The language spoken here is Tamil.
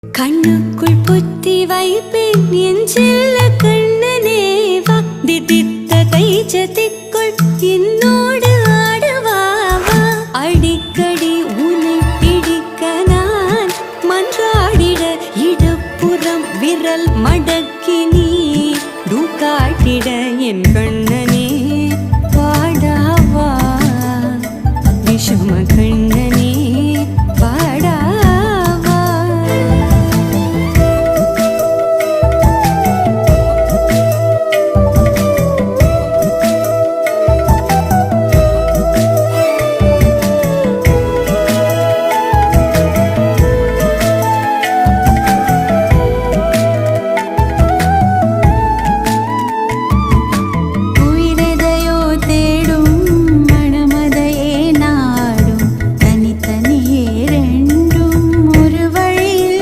கண்ணுக்குள் புத்தி வைப்பேன் என் செல்ல கண்ணனேவா திதித்த கைச்சதிக்குள் என்னோடு ஆடவாவா அடிக்கடி உன்னை பிடிக்க நான் மன்றாடிட இடப்புறம் விரல் மடக்கி நீ காட்டிட என் கண்